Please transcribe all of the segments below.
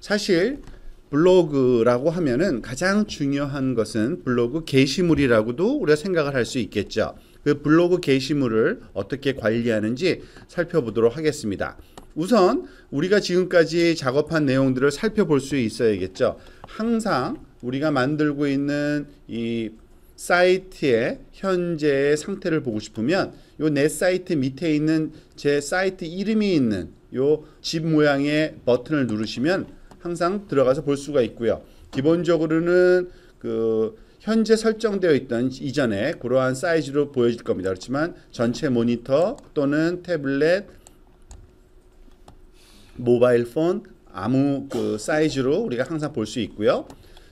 사실 블로그라고 하면은 가장 중요한 것은 블로그 게시물이라고도 우리가 생각을 할 수 있겠죠. 그 블로그 게시물을 어떻게 관리하는지 살펴보도록 하겠습니다. 우선 우리가 지금까지 작업한 내용들을 살펴볼 수 있어야겠죠. 항상 우리가 만들고 있는 이 사이트의 현재의 상태를 보고 싶으면 요 내 사이트 밑에 있는 제 사이트 이름이 있는 요 집 모양의 버튼을 누르시면 항상 들어가서 볼 수가 있고요. 기본적으로는 그 현재 설정되어 있던 이전에 그러한 사이즈로 보여질 겁니다. 그렇지만 전체 모니터 또는 태블릿, 모바일 폰 아무 그 사이즈로 우리가 항상 볼 수 있고요.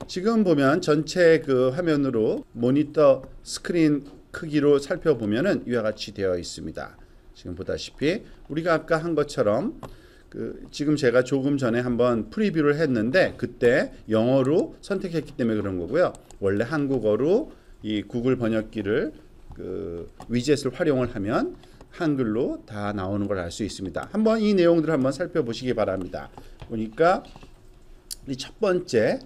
지금 보면 전체 그 화면으로 모니터 스크린 크기로 살펴보면은 이와 같이 되어 있습니다. 지금 보다시피 우리가 아까 한 것처럼 지금 제가 조금 전에 한번 프리뷰를 했는데 그때 영어로 선택했기 때문에 그런 거고요. 원래 한국어로 이 구글 번역기를 위젯을 활용을 하면 한글로 다 나오는 걸 알 수 있습니다. 한번 이 내용들을 한번 살펴보시기 바랍니다. 보니까 이 첫 번째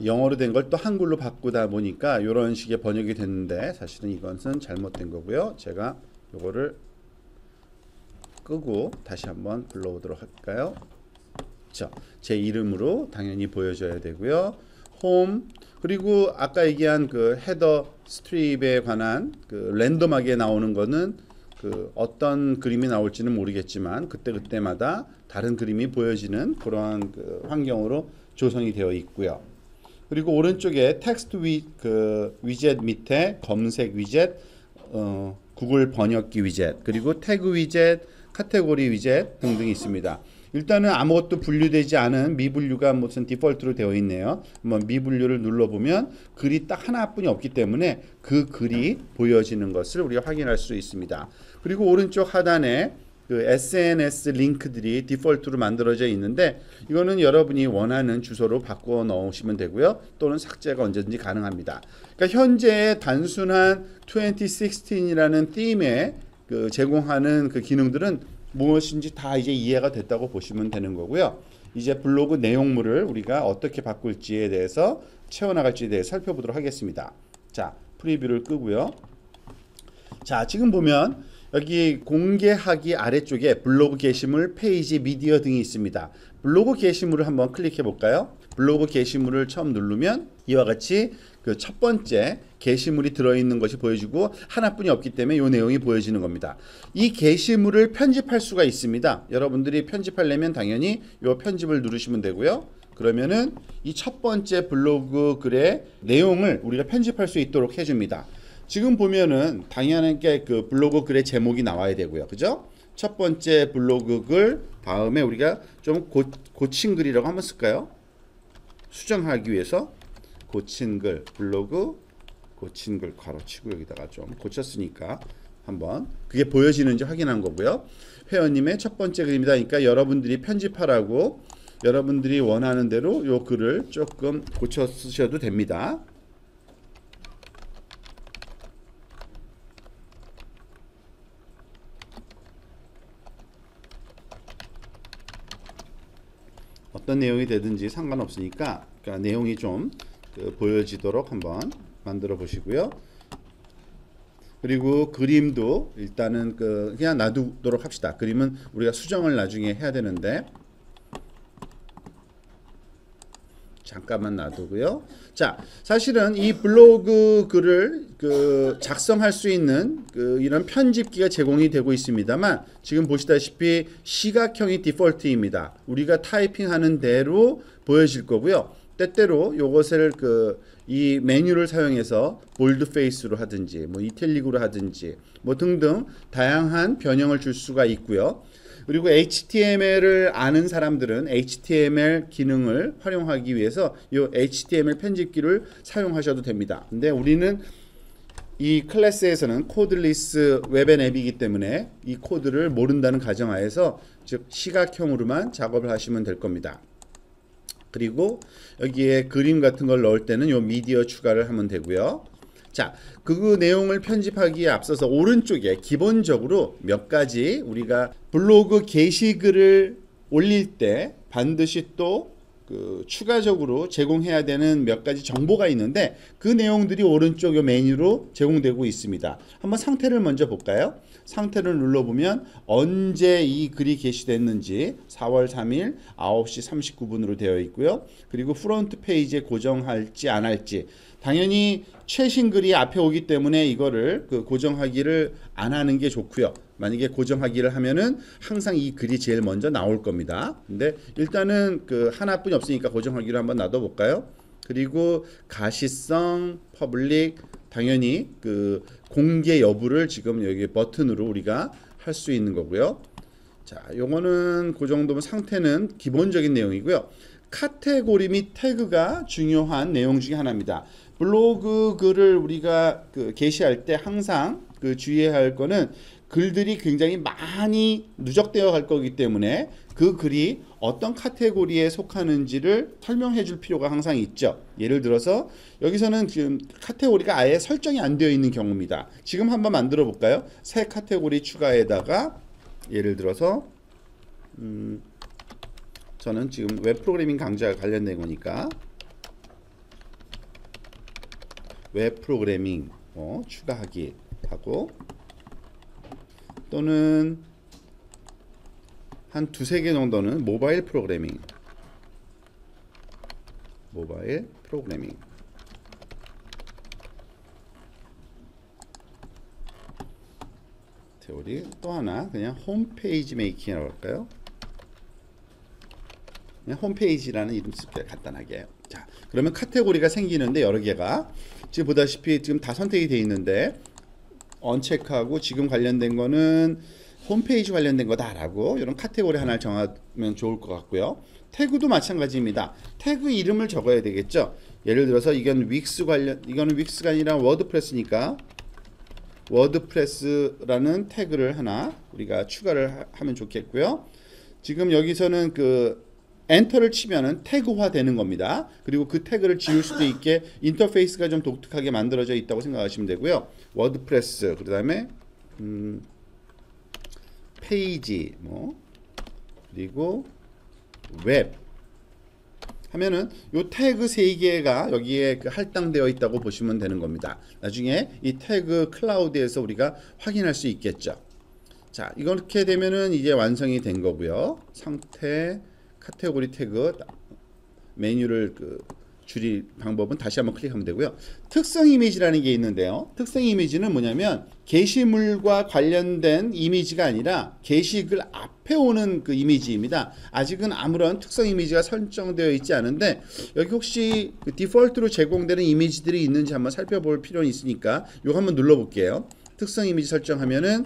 영어로 된 걸 또 한글로 바꾸다 보니까 이런 식의 번역이 됐는데 사실은 이것은 잘못된 거고요. 제가 이거를 끄고 다시 한번 불러오도록 할까요? 제 이름으로 당연히 보여줘야 되고요. 홈, 그리고 아까 얘기한 그 헤더 스트립에 관한 그 랜덤하게 나오는 거는 그 어떤 그림이 나올지는 모르겠지만 그때마다 다른 그림이 보여지는 그러한 그 환경으로 조성이 되어 있고요. 그리고 오른쪽에 텍스트 위젯 밑에 검색 위젯, 구글 번역기 위젯, 그리고 태그 위젯, 카테고리 위젯 등등이 있습니다. 일단은 아무것도 분류되지 않은 미분류가 무슨 디폴트로 되어 있네요. 한번 미분류를 눌러보면 글이 딱 하나뿐이 없기 때문에 그 글이 보여지는 것을 우리가 확인할 수 있습니다. 그리고 오른쪽 하단에 그 SNS 링크들이 디폴트로 만들어져 있는데 이거는 여러분이 원하는 주소로 바꿔 넣으시면 되고요. 또는 삭제가 언제든지 가능합니다. 그러니까 현재 단순한 2016이라는 팀에 제공하는 그 기능들은 무엇인지 다 이제 이해가 됐다고 보시면 되는 거고요. 이제 블로그 내용물을 우리가 어떻게 바꿀지에 대해서 채워나갈지에 대해 살펴보도록 하겠습니다. 자, 프리뷰를 끄고요. 자, 지금 보면 여기 공개하기 아래쪽에 블로그 게시물, 페이지, 미디어 등이 있습니다. 블로그 게시물을 한번 클릭해 볼까요? 블로그 게시물을 처음 누르면 이와 같이 그 첫 번째 게시물이 들어있는 것이 보여지고 하나뿐이 없기 때문에 이 내용이 보여지는 겁니다. 이 게시물을 편집할 수가 있습니다. 여러분들이 편집하려면 당연히 이 편집을 누르시면 되고요. 그러면은 이 첫 번째 블로그 글의 내용을 우리가 편집할 수 있도록 해줍니다. 지금 보면은 당연하게 그 블로그 글의 제목이 나와야 되고요. 그죠? 첫 번째 블로그 글 다음에 우리가 좀 고친 글이라고 한번 쓸까요? 수정하기 위해서 고친 글, 블로그 고친 글 괄호치고 여기다가 좀 고쳤으니까 한번 그게 보여지는지 확인한 거고요. 회원님의 첫 번째 글입니다. 그러니까 여러분들이 편집하라고 여러분들이 원하는 대로 요 글을 조금 고쳐 쓰셔도 됩니다. 어떤 내용이 되든지 상관없으니까 그러니까 내용이 좀 보여지도록 한번 만들어 보시고요. 그리고 그림도 일단은 그냥 놔두도록 합시다. 그림은 우리가 수정을 나중에 해야 되는데 잠깐만 놔두고요. 자, 사실은 이 블로그 글을 작성할 수 있는 이런 편집기가 제공이 되고 있습니다만 지금 보시다시피 시각형이 디폴트입니다. 우리가 타이핑하는 대로 보여질 거고요. 때때로 요것을 이 메뉴를 사용해서 볼드페이스로 하든지 뭐 이탈릭으로 하든지 뭐 등등 다양한 변형을 줄 수가 있고요. 그리고 HTML을 아는 사람들은 HTML 기능을 활용하기 위해서 이 HTML 편집기를 사용하셔도 됩니다. 근데 우리는 이 클래스에서는 코드리스 웹 앱이기 때문에 이 코드를 모른다는 가정하에서 즉 시각형으로만 작업을 하시면 될 겁니다. 그리고 여기에 그림 같은 걸 넣을 때는 요 미디어 추가를 하면 되고요. 자, 그 내용을 편집하기에 앞서서 오른쪽에 기본적으로 몇 가지 우리가 블로그 게시글을 올릴 때 반드시 또 추가적으로 제공해야 되는 몇 가지 정보가 있는데 그 내용들이 오른쪽 요 메뉴로 제공되고 있습니다. 한번 상태를 먼저 볼까요? 상태를 눌러보면 언제 이 글이 게시됐는지 4월 3일 9시 39분으로 되어 있고요. 그리고 프론트 페이지에 고정할지 안 할지, 당연히 최신 글이 앞에 오기 때문에 이거를 고정하기를 안 하는 게 좋고요. 만약에 고정하기를 하면은 항상 이 글이 제일 먼저 나올 겁니다. 근데 일단은 하나뿐이 없으니까 고정하기로 한번 놔둬 볼까요? 그리고 가시성, 퍼블릭, 당연히 공개 여부를 지금 여기 버튼으로 우리가 할 수 있는 거고요. 자, 요거는 그 정도면 상태는 기본적인 내용이고요. 카테고리 및 태그가 중요한 내용 중에 하나입니다. 블로그 글을 우리가 게시할 때 항상 주의해야 할 거는 글들이 굉장히 많이 누적되어 갈 거기 때문에 그 글이 어떤 카테고리에 속하는지를 설명해 줄 필요가 항상 있죠. 예를 들어서 여기서는 지금 카테고리가 아예 설정이 안 되어 있는 경우입니다. 지금 한번 만들어 볼까요? 새 카테고리 추가에다가 예를 들어서 저는 지금 웹 프로그래밍 강좌와 관련된 거니까 웹 프로그래밍 추가하기 하고, 또는 한 두세 개 정도는 모바일 프로그래밍 테오리, 또 하나 그냥 홈페이지 메이킹이라고 할까요? 그냥 홈페이지라는 이름 쓸게요, 간단하게. 자, 그러면 카테고리가 생기는데 여러 개가 지금 보다시피 지금 다 선택이 되어 있는데 언체크하고 지금 관련된 거는 홈페이지 관련된 거다라고 이런 카테고리 하나를 정하면 좋을 것 같고요. 태그도 마찬가지입니다. 태그 이름을 적어야 되겠죠. 예를 들어서 이건 이거는 윅스가 아니라 워드프레스니까 워드프레스라는 태그를 하나 우리가 추가를 하면 좋겠고요. 지금 여기서는 엔터를 치면은 태그화 되는 겁니다. 그리고 그 태그를 지울 수도 있게 인터페이스가 좀 독특하게 만들어져 있다고 생각하시면 되고요. 워드프레스, 그 다음에 페이지, 그리고 웹 하면은 요 태그 3개가 여기에 할당되어 있다고 보시면 되는 겁니다. 나중에 이 태그 클라우드에서 우리가 확인할 수 있겠죠. 자, 이렇게 되면은 이제 완성이 된 거고요. 상태 카테고리 태그 메뉴를 줄일 방법은 다시 한번 클릭하면 되고요. 특성 이미지라는 게 있는데요. 특성 이미지는 뭐냐면 게시물과 관련된 이미지가 아니라 게시글 앞에 오는 이미지입니다. 아직은 아무런 특성 이미지가 설정되어 있지 않은데 여기 혹시 디폴트로 제공되는 이미지들이 있는지 한번 살펴볼 필요는 있으니까 이거 한번 눌러볼게요. 특성 이미지 설정하면은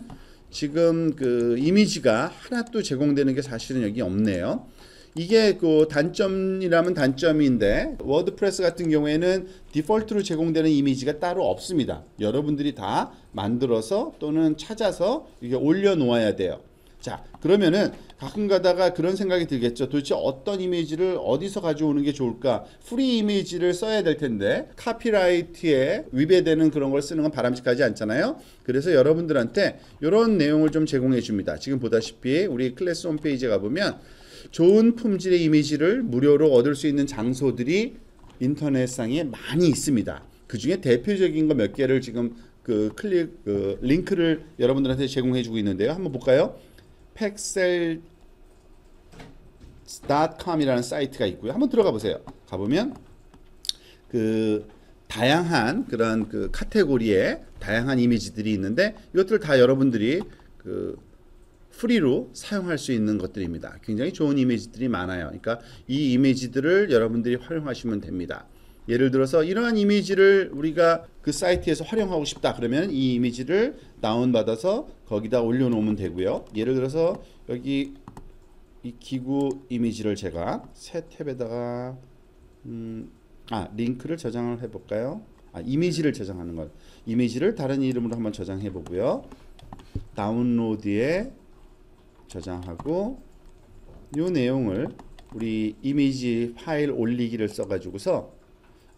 지금 이미지가 하나도 제공되는 게 사실은 여기 없네요. 이게 단점이라면 단점인데 워드프레스 같은 경우에는 디폴트로 제공되는 이미지가 따로 없습니다. 여러분들이 다 만들어서 또는 찾아서 이게 올려 놓아야 돼요. 자, 그러면은 가끔 가다가 그런 생각이 들겠죠. 도대체 어떤 이미지를 어디서 가져오는 게 좋을까? 프리 이미지를 써야 될 텐데 카피라이트에 위배되는 그런 걸 쓰는 건 바람직하지 않잖아요. 그래서 여러분들한테 이런 내용을 좀 제공해 줍니다. 지금 보다시피 우리 클래스 홈페이지에 가보면 좋은 품질의 이미지를 무료로 얻을 수 있는 장소들이 인터넷상에 많이 있습니다. 그 중에 대표적인 거 몇 개를 지금 링크를 여러분들한테 제공해 주고 있는데요. 한번 볼까요? pexels.com이라는 사이트가 있고요. 한번 들어가 보세요. 가보면 다양한 그런 카테고리에 다양한 이미지들이 있는데 이것들 다 여러분들이 프리로 사용할 수 있는 것들입니다. 굉장히 좋은 이미지들이 많아요. 그러니까 이 이미지들을 여러분들이 활용하시면 됩니다. 예를 들어서 이러한 이미지를 우리가 그 사이트에서 활용하고 싶다 그러면 이 이미지를 다운받아서 거기다 올려놓으면 되고요. 예를 들어서 여기 이 기구 이미지를 제가 새 탭에다가 링크를 저장을 해볼까요? 이미지를 저장하는 것. 이미지를 다른 이름으로 한번 저장해 보고요. 다운로드에 저장하고 이 내용을 우리 이미지 파일 올리기를 써가지고서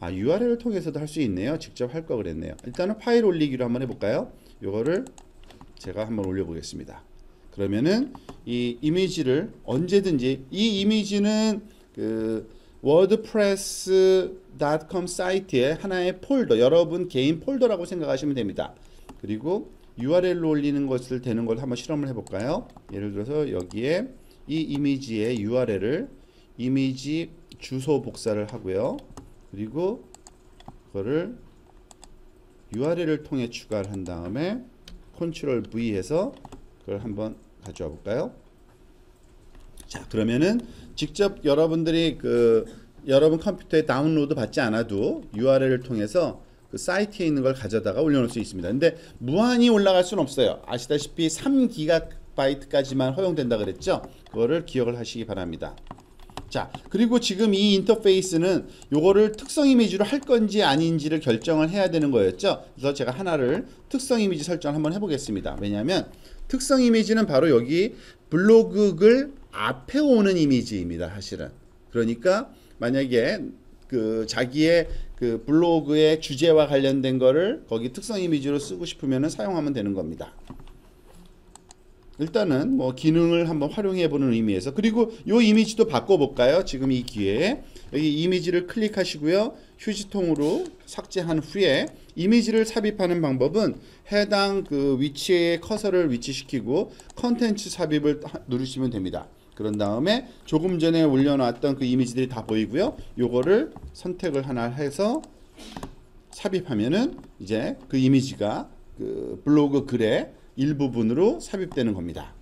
URL을 통해서도 할 수 있네요. 직접 할 거 그랬네요. 일단은 파일 올리기로 한번 해볼까요? 이거를 제가 한번 올려보겠습니다. 그러면은 이 이미지를 언제든지 이 이미지는 그 wordpress.com 사이트에 하나의 폴더, 여러분 개인 폴더라고 생각하시면 됩니다. 그리고 URL로 올리는 것을 되는 걸 한번 실험을 해볼까요? 예를 들어서 여기에 이 이미지의 URL을 이미지 주소 복사를 하고요. 그리고 그거를 URL을 통해 추가를 한 다음에 컨트롤 V 해서 그걸 한번 가져와 볼까요? 자, 그러면은 직접 여러분들이 여러분 컴퓨터에 다운로드 받지 않아도 URL을 통해서 그 사이트에 있는 걸 가져다가 올려놓을 수 있습니다. 근데 무한히 올라갈 수는 없어요. 아시다시피 3GB까지만 허용된다 그랬죠? 그거를 기억을 하시기 바랍니다. 자, 그리고 지금 이 인터페이스는 요거를 특성 이미지로 할 건지 아닌지를 결정을 해야 되는 거였죠. 그래서 제가 하나를 특성 이미지 설정을 한번 해보겠습니다. 왜냐하면 특성 이미지는 바로 여기 블로그 글 앞에 오는 이미지입니다. 사실은. 그러니까 만약에 자기의 블로그의 주제와 관련된 거를 거기 특성 이미지로 쓰고 싶으면 사용하면 되는 겁니다. 일단은 뭐 기능을 한번 활용해 보는 의미에서, 그리고 요 이미지도 바꿔볼까요? 지금 이 기회에 여기 이미지를 클릭하시고요. 휴지통으로 삭제한 후에 이미지를 삽입하는 방법은 해당 위치에 커서를 위치시키고 컨텐츠 삽입을 누르시면 됩니다. 그런 다음에 조금 전에 올려놨던 그 이미지들이 다 보이고요. 요거를 선택을 하나 해서 삽입하면은 이제 그 이미지가 블로그 글의 일부분으로 삽입되는 겁니다.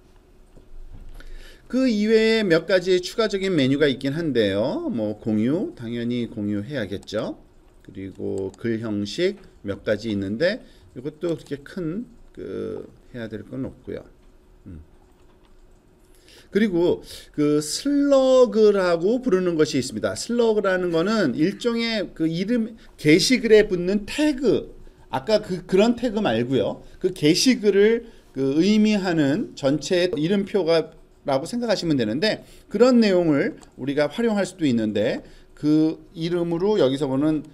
그 이외에 몇 가지 추가적인 메뉴가 있긴 한데요. 뭐 공유, 당연히 공유해야겠죠. 그리고 글 형식 몇 가지 있는데 이것도 그렇게 큰 해야 될 건 없고요. 그리고 슬러그라고 부르는 것이 있습니다. 슬러그라는 거는 일종의 이름 게시글에 붙는 태그, 아까 그런 태그 말고요. 그 게시글을 의미하는 전체 이름표가라고 생각하시면 되는데, 그런 내용을 우리가 활용할 수도 있는데 그 이름으로 여기서는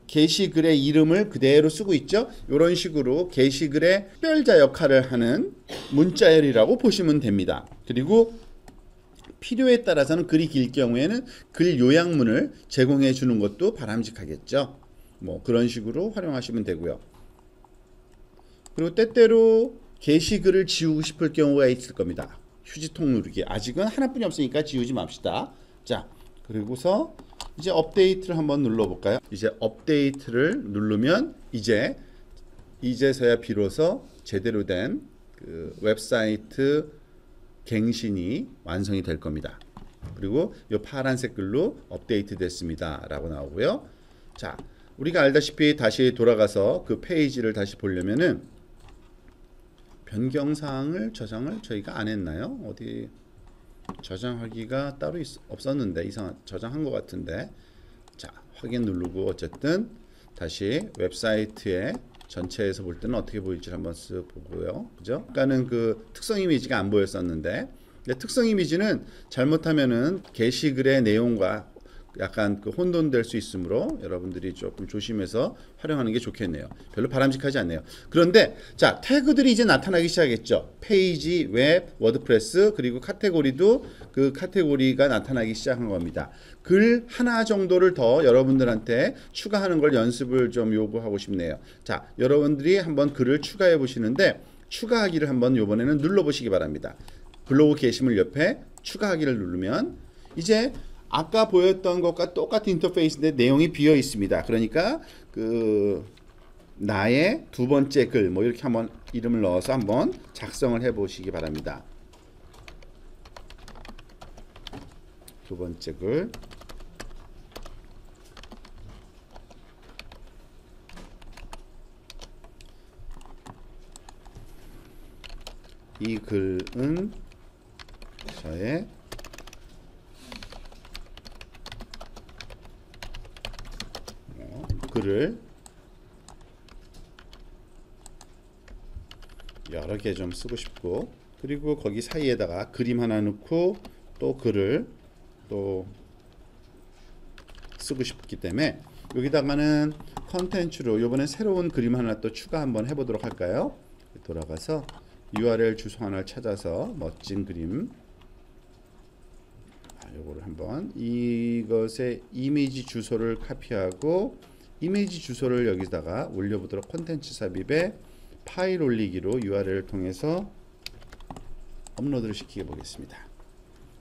게시글의 이름을 그대로 쓰고 있죠. 이런 식으로 게시글의 특별자 역할을 하는 문자열이라고 보시면 됩니다. 그리고 필요에 따라서는 글이 길 경우에는 글 요약문을 제공해 주는 것도 바람직하겠죠. 뭐 그런 식으로 활용하시면 되고요. 그리고 때때로 게시글을 지우고 싶을 경우가 있을 겁니다. 휴지통 누르기. 아직은 하나뿐이 없으니까 지우지 맙시다. 자, 그리고서 이제 업데이트를 한번 눌러볼까요? 이제 업데이트를 누르면 이제서야 비로소 제대로 된 웹사이트 갱신이 완성이 될 겁니다. 그리고 이 파란색 글로 업데이트 됐습니다 라고 나오고요. 자, 우리가 알다시피 다시 돌아가서 그 페이지를 다시 보려면은 변경사항을 저장을 저희가 안 했나요? 어디 저장하기가 따로 없었는데 저장한 것 같은데, 자, 확인 누르고 어쨌든 다시 웹사이트에 전체에서 볼 때는 어떻게 보일지 한번 쓱 보고요. 그죠? 아까는 특성 이미지가 안 보였었는데, 특성 이미지는 잘못하면은 게시글의 내용과 약간 혼돈될 수 있으므로 여러분들이 조금 조심해서 활용하는 게 좋겠네요. 별로 바람직하지 않네요. 그런데 자, 태그들이 이제 나타나기 시작했죠. 페이지, 웹, 워드프레스, 그리고 카테고리도 그 카테고리가 나타나기 시작한 겁니다. 글 하나 정도를 더 여러분들한테 추가하는 걸 연습을 좀 요구하고 싶네요. 자, 여러분들이 한번 글을 추가해 보시는데 추가하기를 한번 요번에는 눌러 보시기 바랍니다. 블로그 게시물 옆에 추가하기를 누르면 이제 아까 보였던 것과 똑같은 인터페이스인데 내용이 비어 있습니다. 그러니까 나의 두 번째 글 뭐 이렇게 한번 이름을 넣어서 한번 작성을 해 보시기 바랍니다. 두 번째 글. 이 글은 저의 글을 여러 개 좀 쓰고 싶고, 그리고 거기 사이에다가 그림 하나 넣고 또 글을 또 쓰고 싶기 때문에 여기다가는 컨텐츠로 이번에 새로운 그림 하나 또 추가 한번 해보도록 할까요? 돌아가서 URL 주소 하나를 찾아서 멋진 그림, 요거를 한번 이것의 이미지 주소를 카피하고 이미지 주소를 여기다가 올려보도록 콘텐츠 삽입에 파일 올리기로 URL을 통해서 업로드를 시키게 보겠습니다.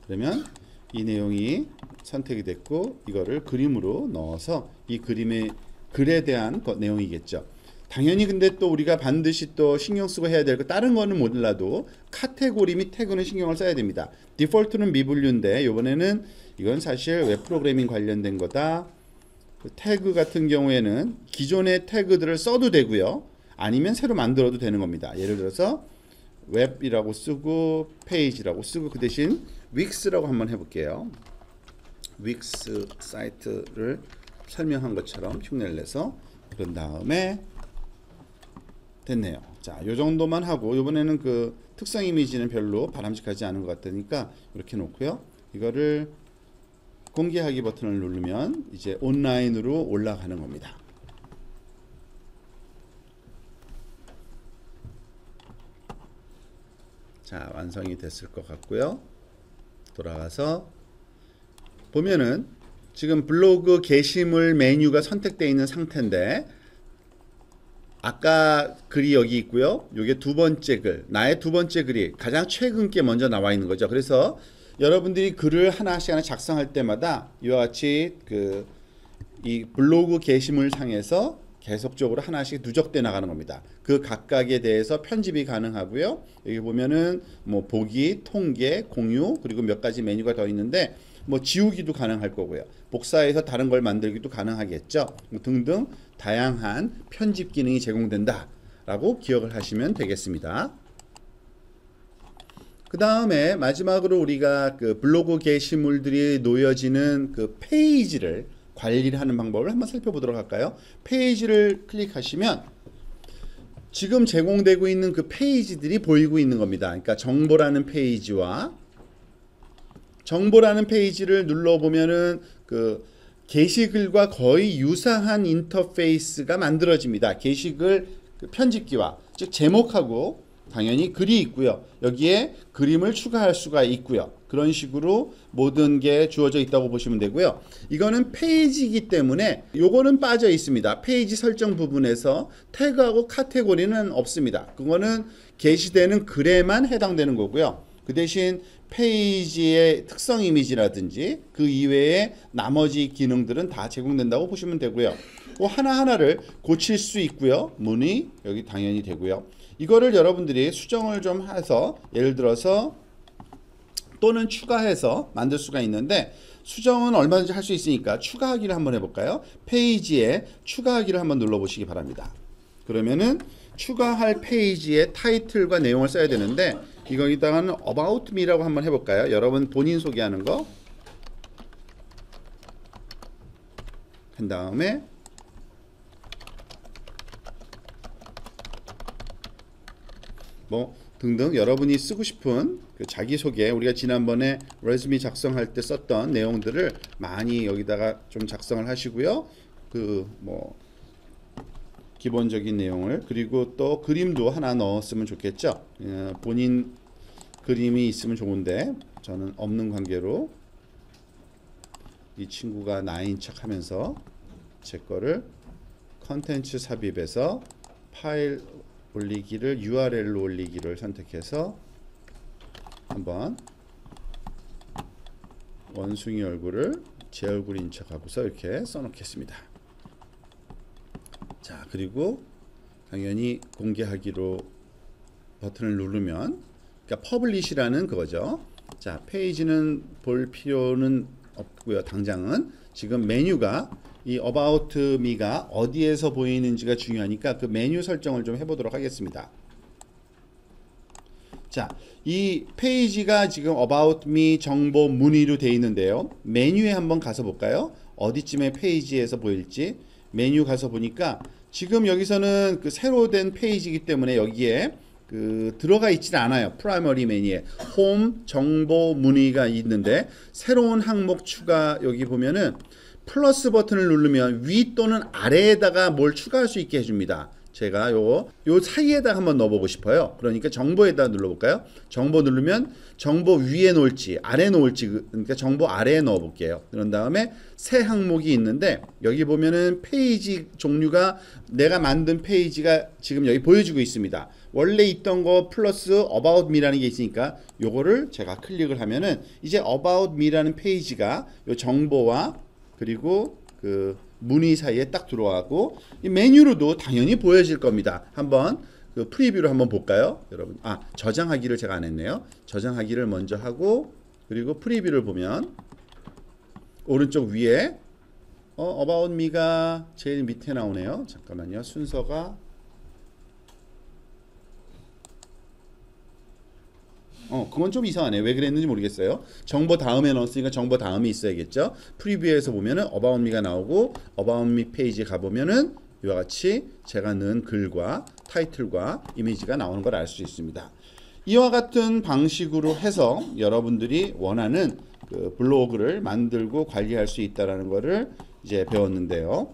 그러면 이 내용이 선택이 됐고 이거를 그림으로 넣어서 이 그림의 글에 대한 내용이겠죠. 당연히 근데 또 우리가 반드시 또 신경 쓰고 해야 될 거 다른 거는 몰라도 카테고리 및 태그는 신경을 써야 됩니다. 디폴트는 미분류인데 이번에는 이건 사실 웹 프로그래밍 관련된 거다. 그 태그 같은 경우에는 기존의 태그들을 써도 되고요. 아니면 새로 만들어도 되는 겁니다. 예를 들어서 웹이라고 쓰고 페이지라고 쓰고 그 대신 윅스라고 한번 해볼게요. 윅스 사이트를 설명한 것처럼 흉내를 내서 그런 다음에 됐네요. 자, 요 정도만 하고 이번에는 그 특성 이미지는 별로 바람직하지 않은 것 같으니까 이렇게 놓고요. 이거를 공개하기 버튼을 누르면 이제 온라인으로 올라가는 겁니다. 자, 완성이 됐을 것 같고요. 돌아가서 보면은 지금 블로그 게시물 메뉴가 선택되어 있는 상태인데 아까 글이 여기 있고요. 요게 두 번째 글, 나의 두 번째 글이 가장 최근 게 먼저 나와 있는 거죠. 그래서 여러분들이 글을 하나씩 작성할 때마다 이와 같이 이 블로그 게시물 상에서 계속적으로 하나씩 누적돼 나가는 겁니다. 그 각각에 대해서 편집이 가능하고요. 여기 보면은 뭐 보기, 통계, 공유 그리고 몇 가지 메뉴가 더 있는데 뭐 지우기도 가능할 거고요. 복사해서 다른 걸 만들기도 가능하겠죠. 등등 다양한 편집 기능이 제공된다라고 기억을 하시면 되겠습니다. 그 다음에 마지막으로 우리가 그 블로그 게시물들이 놓여지는 그 페이지를 관리를 하는 방법을 한번 살펴보도록 할까요? 페이지를 클릭하시면 지금 제공되고 있는 그 페이지들이 보이고 있는 겁니다. 그러니까 정보라는 페이지와 정보라는 페이지를 눌러보면은 그 게시글과 거의 유사한 인터페이스가 만들어집니다. 게시글 편집기와 즉 제목하고 당연히 글이 있고요. 여기에 그림을 추가할 수가 있고요. 그런 식으로 모든 게 주어져 있다고 보시면 되고요. 이거는 페이지이기 때문에 요거는 빠져 있습니다. 페이지 설정 부분에서 태그하고 카테고리는 없습니다. 그거는 게시되는 글에만 해당되는 거고요. 그 대신 페이지의 특성 이미지라든지 그 이외에 나머지 기능들은 다 제공된다고 보시면 되고요. 하나하나를 고칠 수 있고요. 문의 여기 당연히 되고요. 이거를 여러분들이 수정을 좀 해서 예를 들어서 또는 추가해서 만들 수가 있는데 수정은 얼마든지 할 수 있으니까 추가하기를 한번 해볼까요? 페이지에 추가하기를 한번 눌러보시기 바랍니다. 그러면은 추가할 페이지의 타이틀과 내용을 써야 되는데 이거기다가는 About Me라고 한번 해볼까요? 여러분 본인 소개하는 거 한 다음에 뭐 등등 여러분이 쓰고 싶은 그 자기소개 우리가 지난번에 레즈미 작성할 때 썼던 내용들을 많이 여기다가 좀 작성을 하시고요. 그 뭐 기본적인 내용을 그리고 또 그림도 하나 넣었으면 좋겠죠. 본인 그림이 있으면 좋은데 저는 없는 관계로 이 친구가 나인 척 하면서 제 거를 컨텐츠 삽입해서 파일 올리기를 URL로 올리기를 선택해서 한번 원숭이 얼굴을 제 얼굴인 척하고서 이렇게 써놓겠습니다. 자, 그리고 당연히 공개하기로 버튼을 누르면 그러니까 퍼블리시라는 그거죠. 자, 페이지는 볼 필요는 없고요. 당장은 지금 메뉴가 이 About Me가 어디에서 보이는지가 중요하니까 그 메뉴 설정을 좀 해보도록 하겠습니다. 자, 이 페이지가 지금 About Me 정보 문의로 되어 있는데요. 메뉴에 한번 가서 볼까요? 어디쯤에 페이지에서 보일지 메뉴 가서 보니까 지금 여기서는 그 새로 된 페이지이기 때문에 여기에 그 들어가 있지는 않아요. 프라이머리 메뉴에 홈 정보 문의가 있는데 새로운 항목 추가 여기 보면은 플러스 버튼을 누르면 위 또는 아래에다가 뭘 추가할 수 있게 해줍니다. 제가 요 사이에다 한번 넣어보고 싶어요. 그러니까 정보에다 눌러볼까요? 정보 누르면 정보 위에 놓을지 아래 놓을지, 그러니까 정보 아래에 넣어볼게요. 그런 다음에 새 항목이 있는데 여기 보면은 페이지 종류가 내가 만든 페이지가 지금 여기 보여주고 있습니다. 원래 있던 거 플러스 About Me라는 게 있으니까 요거를 제가 클릭을 하면은 이제 About Me라는 페이지가 요 정보와 그리고 그 문의 사이에 딱 들어가고 이 메뉴로도 당연히 보여질 겁니다. 한번 그 프리뷰를 한번 볼까요, 여러분? 저장하기를 제가 안 했네요. 저장하기를 먼저 하고 그리고 프리뷰를 보면 오른쪽 위에 About Me가 제일 밑에 나오네요. 잠깐만요. 순서가 그건 좀 이상하네. 왜 그랬는지 모르겠어요. 정보 다음에 넣었으니까 정보 다음에 있어야겠죠. 프리뷰에서 보면은 About Me가 나오고 About Me 페이지에 가보면은 이와 같이 제가 넣은 글과 타이틀과 이미지가 나오는 걸 알 수 있습니다. 이와 같은 방식으로 해서 여러분들이 원하는 그 블로그를 만들고 관리할 수 있다라는 것을 이제 배웠는데요.